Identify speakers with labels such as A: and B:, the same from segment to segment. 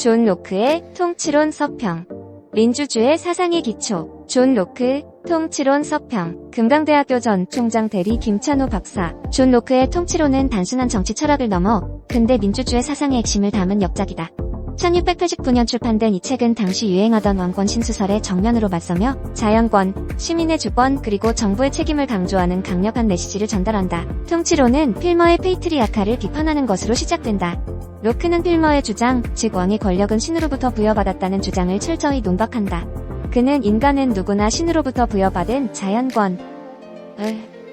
A: 존 로크의 통치론 서평. 민주주의 사상의 기초. 존 로크, 통치론 서평. 금강대학교 전 총장 대리 김찬호 박사. 존 로크의 통치론은 단순한 정치 철학을 넘어 근대 민주주의 사상의 핵심을 담은 역작이다. 1689년 출판된 이 책은 당시 유행하던 왕권 신수설에 정면으로 맞서며 자연권, 시민의 주권 그리고 정부의 책임을 강조하는 강력한 메시지를 전달한다. 통치론은 필머의 페이트리아카를 비판하는 것으로 시작된다. 로크는 필머의 주장, 즉 왕의 권력은 신으로부터 부여받았다는 주장을 철저히 논박한다. 그는 인간은 누구나 신으로부터 부여받은 자연권,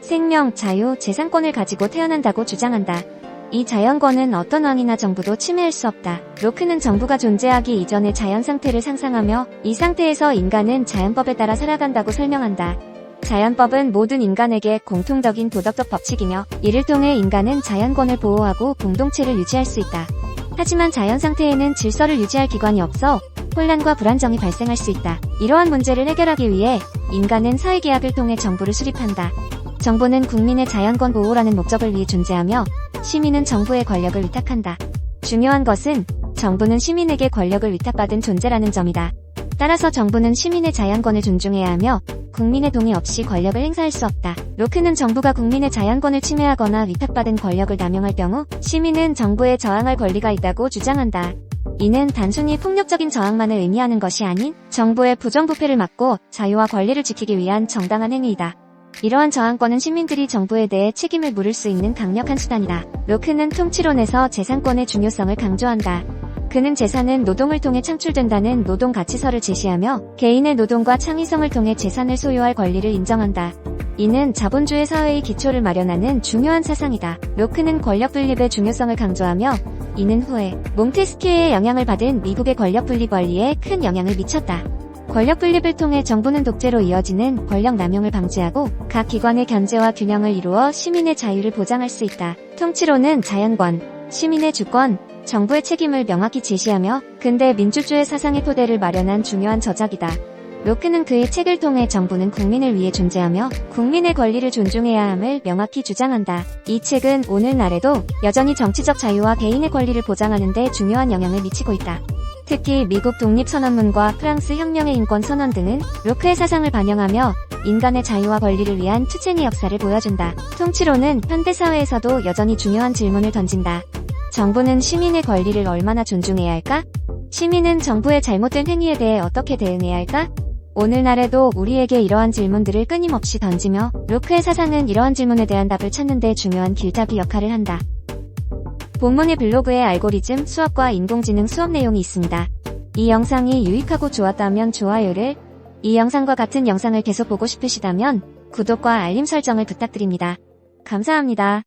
A: 생명, 자유, 재산권을 가지고 태어난다고 주장한다. 이 자연권은 어떤 왕이나 정부도 침해할 수 없다. 로크는 정부가 존재하기 이전의 자연 상태를 상상하며 이 상태에서 인간은 자연법에 따라 살아간다고 설명한다. 자연법은 모든 인간에게 공통적인 도덕적 법칙이며 이를 통해 인간은 자연권을 보호하고 공동체를 유지할 수 있다. 하지만 자연 상태에는 질서를 유지할 기관이 없어 혼란과 불안정이 발생할 수 있다. 이러한 문제를 해결하기 위해 인간은 사회계약을 통해 정부를 수립한다. 정부는 국민의 자연권 보호라는 목적을 위해 존재하며 시민은 정부의 권력을 위탁한다. 중요한 것은 정부는 시민에게 권력을 위탁받은 존재라는 점이다. 따라서 정부는 시민의 자연권을 존중해야 하며 국민의 동의 없이 권력을 행사할 수 없다. 로크는 정부가 국민의 자연권을 침해하거나 위탁받은 권력을 남용할 경우 시민은 정부에 저항할 권리가 있다고 주장한다. 이는 단순히 폭력적인 저항만을 의미하는 것이 아닌 정부의 부정부패를 막고 자유와 권리를 지키기 위한 정당한 행위이다. 이러한 저항권은 시민들이 정부에 대해 책임을 물을 수 있는 강력한 수단이다. 로크는 통치론에서 재산권의 중요성을 강조한다. 그는 재산은 노동을 통해 창출된다는 노동 가치설을 제시하며 개인의 노동과 창의성을 통해 재산을 소유할 권리를 인정한다. 이는 자본주의 사회의 기초를 마련하는 중요한 사상이다. 로크는 권력 분립의 중요성을 강조하며 이는 후에 몽테스키에의 영향을 받은 미국의 권력 분립 원리에 큰 영향을 미쳤다. 권력 분립을 통해 정부는 독재로 이어지는 권력 남용을 방지하고 각 기관의 견제와 균형을 이루어 시민의 자유를 보장할 수 있다. 통치론은 자연권, 시민의 주권, 정부의 책임을 명확히 제시하며 근대 민주주의 사상의 토대를 마련한 중요한 저작이다. 로크는 그의 책을 통해 정부는 국민을 위해 존재하며 국민의 권리를 존중해야 함을 명확히 주장한다. 이 책은 오늘날에도 여전히 정치적 자유와 개인의 권리를 보장하는 데 중요한 영향을 미치고 있다. 특히 미국 독립선언문과 프랑스 혁명의 인권선언 등은 로크의 사상을 반영하며 인간의 자유와 권리를 위한 투쟁의 역사를 보여준다. 통치론은 현대사회에서도 여전히 중요한 질문을 던진다. 정부는 시민의 권리를 얼마나 존중해야 할까? 시민은 정부의 잘못된 행위에 대해 어떻게 대응해야 할까? 오늘날에도 우리에게 이러한 질문들을 끊임없이 던지며 로크의 사상은 이러한 질문에 대한 답을 찾는 데 중요한 길잡이 역할을 한다. 본문의 블로그에 알고리즘 수업과 인공지능 수업 내용이 있습니다. 이 영상이 유익하고 좋았다면 좋아요를, 이 영상과 같은 영상을 계속 보고 싶으시다면 구독과 알림 설정을 부탁드립니다. 감사합니다.